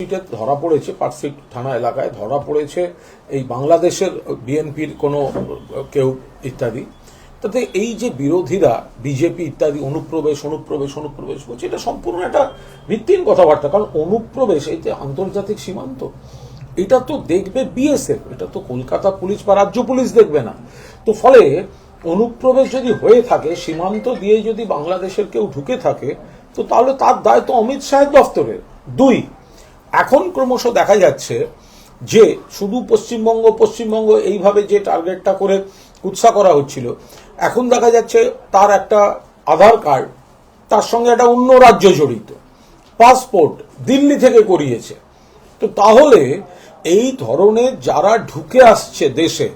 স্ট্রিটে ধরা পড়েছে, পার্কস্ট্রিট থানা এলাকায় ধরা পড়েছে এই বাংলাদেশের বিএনপির কোনো কেউ ইত্যাদি। তাতে এই যে বিরোধীরা বিজেপি ইত্যাদি অনুপ্রবেশ বলছে, এটা সম্পূর্ণ একটা ভিত্তিহীন কথাবার্তা। কারণ অনুপ্রবেশ এই যে আন্তর্জাতিক সীমান্ত, এটা তো দেখবে বিএসএফ, এটা তো কলকাতা পুলিশ বা রাজ্য পুলিশ দেখবে না। তো ফলে অনুপ্রবেশ যদি হয়ে থাকে, সীমান্ত দিয়ে যদি বাংলাদেশের কেউ ঢুকে থাকে, তো তাহলে তার দায় তো অমিত শাহের দফতরের। দুই, এখন ক্রমশ দেখা যাচ্ছে যে শুধু পশ্চিমবঙ্গ এইভাবে যে টার্গেটটা করে কুৎসা করা হচ্ছিল, এখন দেখা যাচ্ছে তার একটা আধার কার্ড, তার সঙ্গে একটা অন্য রাজ্য জড়িত, পাসপোর্ট দিল্লি থেকে করিয়েছে। তো তাহলে এই ধরনের যারা ঢুকে আসছে দেশে,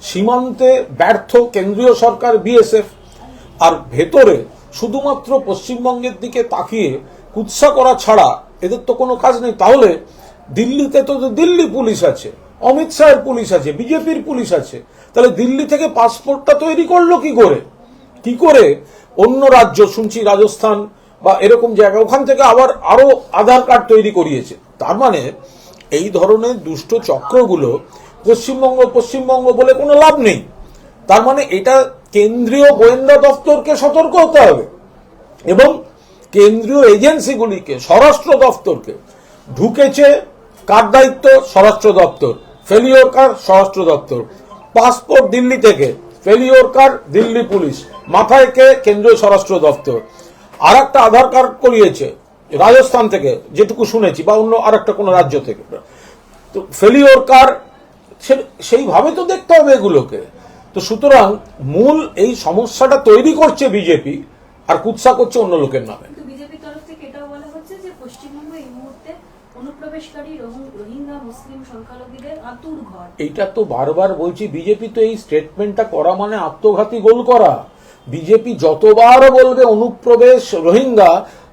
সীমান্তে ব্যর্থ কেন্দ্রীয় সরকার বিএসএফ, আর ভেতরে শুধুমাত্র পশ্চিমবঙ্গের দিকে তাকিয়ে কুৎসা করা ছাড়া এদের তো কোনো কাজ নেই। তাহলে দিল্লিতে তো দিল্লি পুলিশ আছে, অমিত শাহের পুলিশ আছে, বিজেপির পুলিশ আছে, তাহলে দিল্লি থেকে পাসপোর্টটা তৈরি করলো কি করে অন্য রাজ্য, শুনছি রাজস্থান বা এরকম জায়গা, ওখান থেকে আবার আরো আধার কার্ড তৈরি করিয়েছে। তার মানে এই ধরনের দুষ্ট চক্রগুলো পশ্চিমবঙ্গ বলে কোনো লাভ নেই। তার মানে এটা কেন্দ্রীয় গোয়েন্দা দপ্তরকে সতর্ক হতে হবে এবং কেন্দ্রীয় এজেন্সিগুলিকে, স্বরাষ্ট্র দপ্তরকে, ঢুকেছে কার দায়িত্ব? স্বরাষ্ট্র দপ্তর। ফেলিওর কার? স্বরাষ্ট্র দপ্তর। পাসপোর্ট দিল্লি থেকে, ফেলিওর কার? দিল্লি পুলিশ। মাথায় কে? কেন্দ্রীয় স্বরাষ্ট্র দপ্তর। আর একটা আধার কার্ড করিয়েছে রাজস্থান থেকে, যেটুকু শুনেছি, বা অন্য আর একটা কোনো রাজ্য থেকে। তো ফেলিওর কার? সেইভাবে তো দেখতে হবে এগুলোকে। তো সুতরাং মূল এই সমস্যাটা তৈরি করছে বিজেপি, আর কুৎসা করছে অন্য লোকের নামে। বিজেপির তরফ থেকে এটাও বলা হচ্ছে যে পশ্চিমবঙ্গ এই মুহূর্তে অনুপ্রবেশকারী রোহিঙ্গা মুসলিম সংখ্যালঘুদের আতুর ঘর। এইটা তো বারবার বলছি, বিজেপি তো এই স্টেটমেন্টটা করা মানে আত্মঘাতী গোল করা। বিজেপি যতবার বলবে অনুপ্রবেশ রোহিঙ্গা,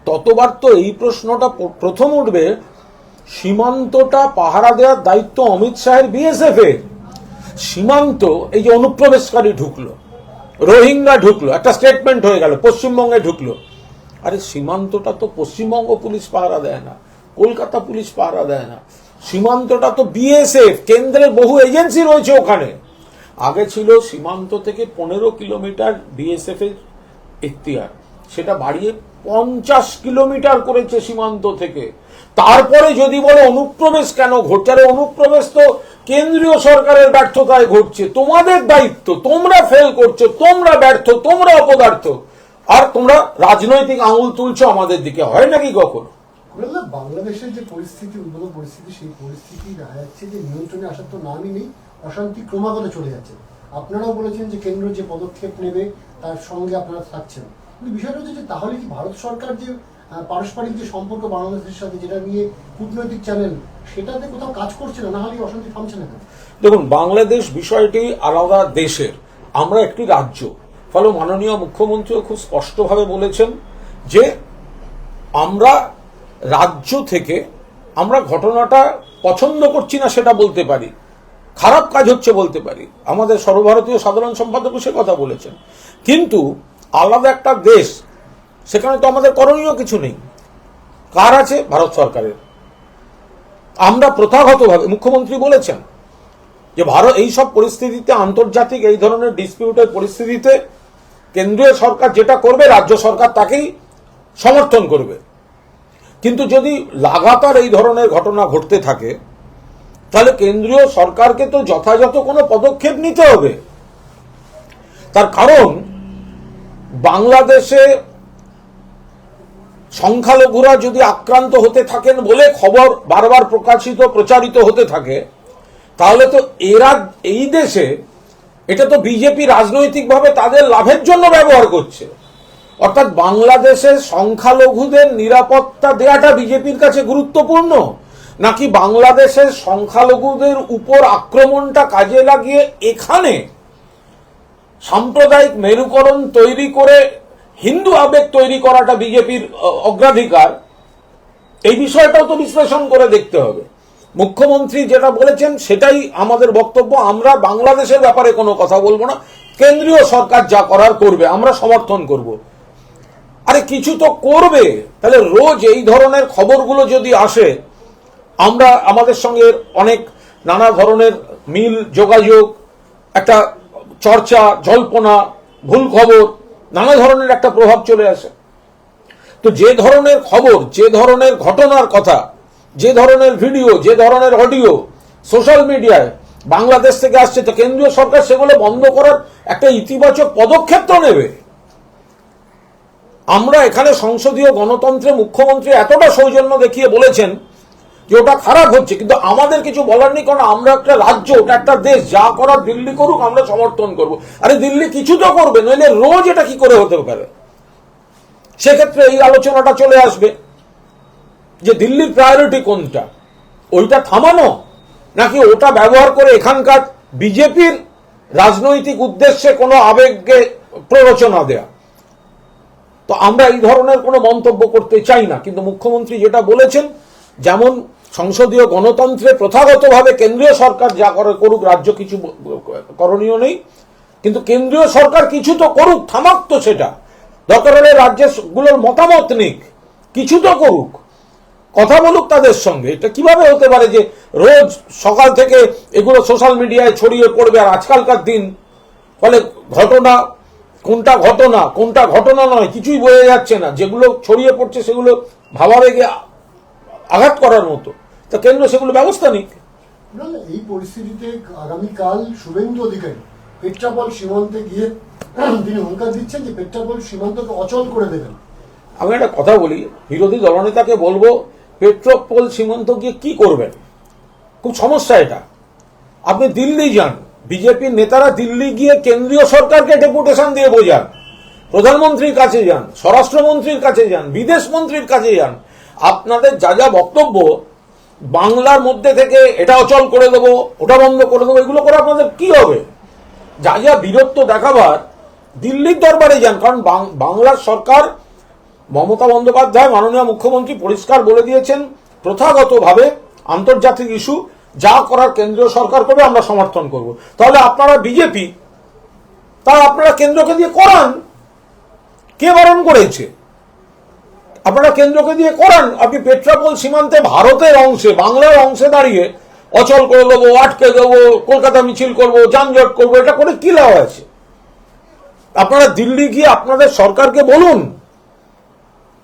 ততবার তো এই প্রশ্নটা প্রথম উঠবে, সীমান্তটা পাহারা দেওয়ার দায়িত্ব অমিত শাহের বিএসএফ এর। সীমান্ত, এই যে অনুপ্রবেশকারী ঢুকলো, রোহিঙ্গা ঢুকলো, একটা স্টেটমেন্ট হয়ে গেল, পশ্চিমবঙ্গে ঢুকলো। আরে সীমান্তটা তো পশ্চিমবঙ্গ পুলিশ পাহারা দেয় না, কলকাতা পুলিশ পাহারা দেয় না, সীমান্তটা তো বিএসএফ, কেন্দ্রের বহু এজেন্সি রয়েছে ওখানে। আগে ছিল সীমান্ত থেকে 15 কিলোমিটার বিএসএফ এর এখতিয়ার, সেটা বাড়িয়ে 50 কিলোমিটার করেছে সীমান্ত থেকে। তারপরে যদি বলে অনুপ্রবেশ কেন ঘটছে, অনুপ্রবেশ তো কেন্দ্রীয় সরকারের ব্যর্থতায় ঘটছে, তোমাদের দায়িত্ব, তোমরা ফেল করছো, তোমরা ব্যর্থ, তোমরা অপদার্থ, আর তোমরা রাজনৈতিক আঙুল তুলছো আমাদের দিকে। হয় নাকি কখনো? বাংলাদেশের যে পরিস্থিতি, উদ্ভূত পরিস্থিতি, সেই পরিস্থিতি দেখা যাচ্ছে যে নিয়ন্ত্রণে আসার তো নামই নেই, অশান্তি ক্রমাগত চলে যাচ্ছে। আপনারাও বলেছেন যে কেন্দ্র যে পদক্ষেপ নেবে তার সঙ্গে আপনারা থাকছেন, কিন্তু বিষয়টা হচ্ছে যে তাহলে কি ভারত সরকার যে পারস্পরিক যে সম্পর্ক বাংলাদেশের সাথে, যেটা নিয়ে কূটনৈতিক চ্যানেল, সেটাতে কোথাও কাজ করছে না? হলে অশান্তি থামছে না। দেখুন, বাংলাদেশ বিষয়টি আলাদা দেশের, আমরা একটি রাজ্য। ফলে মাননীয় মুখ্যমন্ত্রীও খুব স্পষ্টভাবে বলেছেন যে আমরা রাজ্য থেকে আমরা ঘটনাটা পছন্দ করছি না সেটা বলতে পারি, খারাপ কাজ হচ্ছে বলতে পারি, আমাদের সর্বভারতীয় সাধারণ সম্পাদক সে কথা বলেছেন, কিন্তু আলাদা একটা দেশ, সেখানে তো আমাদের করণীয় কিছু নেই। কার আছে? ভারত সরকারের। আমরা প্রথাগতভাবে, মুখ্যমন্ত্রী বলেছেন যে ভারত এই সব পরিস্থিতিতে, আন্তর্জাতিক এই ধরনের ডিসপিউটের পরিস্থিতিতে কেন্দ্রীয় সরকার যেটা করবে, রাজ্য সরকার তাকেই সমর্থন করবে। কিন্তু যদি লাগাতার এই ধরনের ঘটনা ঘটতে থাকে, তাহলে কেন্দ্রীয় সরকারকে তো যথাযথ কোনো পদক্ষেপ নিতে হবে। তার কারণ বাংলাদেশে সংখ্যালঘুরা যদি আক্রান্ত হতে থাকেন বলে খবর বারবার প্রচারিত হতে থাকে, তাহলে তো এরা এই দেশে, এটা তো বিজেপি রাজনৈতিকভাবে তাদের লাভের জন্য ব্যবহার করছে। অর্থাৎ বাংলাদেশের সংখ্যালঘুদের নিরাপত্তা দেওয়াটা বিজেপির কাছে গুরুত্বপূর্ণ, নাকি বাংলাদেশের সংখ্যালঘুদের উপর আক্রমণটা কাজে লাগিয়ে এখানে সাম্প্রদায়িক মেরুকরণ তৈরি করে হিন্দু আবেগ তৈরি করাটা বিজেপির অগ্রাধিকার? এই বিষয়টাও তো বিশ্লেষণ করে দেখতে হবে। মুখ্যমন্ত্রী যেটা বলেছেন সেটাই আমাদের বক্তব্য, আমরা বাংলাদেশের ব্যাপারে কোনো কথা বলবো না, কেন্দ্রীয় সরকার যা করার করবে, আমরা সমর্থন করব। আরে কিছু তো করবে, তাহলে রোজ এই ধরনের খবরগুলো যদি আসে, আমরা আমাদের সঙ্গে অনেক নানা ধরনের মিল যোগাযোগ, একটা চর্চা, জল্পনা, ভুল খবর, নানা ধরনের একটা প্রভাব চলে আসে। তো যে ধরনের খবর, যে ধরনের ঘটনার কথা, যে ধরনের ভিডিও, যে ধরনের অডিও সোশ্যাল মিডিয়ায় বাংলাদেশ থেকে আসছে, তো কেন্দ্রীয় সরকার সেগুলো বন্ধ করার একটা ইতিবাচক পদক্ষেপ তো নেবে। আমরা এখানে সংসদীয় গণতন্ত্রে মুখ্যমন্ত্রী এতটা সৌজন্য দেখিয়ে বলেছেন যে ওটা খারাপ হচ্ছে, কিন্তু আমাদের কিছু বলার নেই, কারণ আমরা একটা রাজ্য, ওটা একটা দেশ, যা করার দিল্লি করুক আমরা সমর্থন করব। আরে দিল্লি কিছু তো করবে, নইলে রোজ এটা কি করে হতে পারে? সেক্ষেত্রে এই আলোচনাটা চলে আসবে যে দিল্লির প্রায়োরিটি কোনটা, ওইটা থামানো নাকি ওটা ব্যবহার করে এখানকার বিজেপির রাজনৈতিক উদ্দেশ্যে কোনো আবেগকে প্ররোচনা দেয়া। তো আমরা এই ধরনের কোনো মন্তব্য করতে চাই না, কিন্তু মুখ্যমন্ত্রী যেটা বলেছেন, যেমন সংসদীয় গণতন্ত্রে প্রথাগতভাবে কেন্দ্রীয় সরকার যা করে করুক, রাজ্য কিছু করণীয় নেই, কিন্তু কেন্দ্রীয় সরকার কিছু তো করুক, থামাক তো সেটা, দরকার হলে রাজ্যগুলোর মতামত নিক, কিছু তো করুক, কথা বলুক তাদের সঙ্গে। এটা কিভাবে হতে পারে যে রোজ সকাল থেকে এগুলো সোশ্যাল মিডিয়ায় ছড়িয়ে পড়বে, আর আজকালকার দিন ফলে ঘটনা কোনটা ঘটনা কোনটা ঘটনা নয় কিছুই বোঝা যাচ্ছে না, যেগুলো ছড়িয়ে পড়ছে সেগুলো ভাবাবেগে আঘাত করার মতো, তা কেন্দ্র সেগুলো ব্যবস্থা নিক। এই পরিস্থিতিতে আগামীকাল শুভেন্দু অধিকারী পেট্রাপোল সীমান্তে গিয়ে তিনি হুঙ্কার দিচ্ছেন যে পেট্রাপোল সীমান্তকে অচল করে দেবেন। আমি একটা কথা বলি, বিরোধী দলনেতাকে বলবো, পেট্রাপোল সীমান্ত গিয়ে কি করবেন? খুব সমস্যা এটা। আপনি দিল্লি যান, বিজেপির নেতারা দিল্লি গিয়ে কেন্দ্রীয় সরকারকে ডেপুটেশন দিয়ে বোঝান, প্রধানমন্ত্রীর কাছে যান, স্বরাষ্ট্রমন্ত্রীর কাছে যান, বিদেশ মন্ত্রীর কাছে যান, আপনাদের যা যা বক্তব্য বাংলার মধ্যে থেকে এটা অচল করে দেবো, ওটা বন্ধ করে দেবো, এগুলো করে আপনাদের কি হবে? যা যা বীরত্ব দেখাবার দিল্লির দরবারে যান, কারণ বাংলার সরকার, মমতা বন্দ্যোপাধ্যায় মাননীয় মুখ্যমন্ত্রী পরিষ্কার বলে দিয়েছেন, প্রথাগতভাবে আন্তর্জাতিক ইস্যু যা করার কেন্দ্রীয় সরকার করবে আমরা সমর্থন করব। তাহলে আপনারা বিজেপি, তা আপনারা কেন্দ্রকে দিয়ে করান, কে বারণ করেছে? আপনারা কেন্দ্রকে দিয়ে করান। আপনি পেট্রাপোল সীমান্তে ভারতের অংশে, বাংলার অংশে দাঁড়িয়ে অচল করে দেবো, আটকে দেবো, কলকাতা মিছিল করব, যানজট করবো, এটা করে কি লাভ আছে? আপনারা দিল্লি গিয়ে আপনাদের সরকারকে বলুন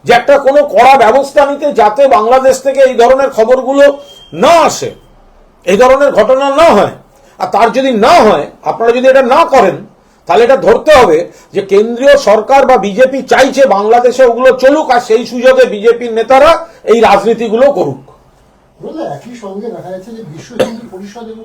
যে একটা কোনো কড়া ব্যবস্থা নিতে, যাতে বাংলাদেশ থেকে এই ধরনের খবরগুলো না আসে, এই ধরনের ঘটনা না হয়। আর তার যদি না হয়, আপনারা যদি এটা না করেন, তাহলে এটা ধরতে হবে যে কেন্দ্রীয় সরকার বা বিজেপি চাইছে বাংলাদেশে ওগুলো চলুক, আর সেই সুযোগে বিজেপির নেতারা এই রাজনীতিগুলো করুক। একই সঙ্গে দেখা যাচ্ছে যে বিশ্ব হিন্দু পরিষদ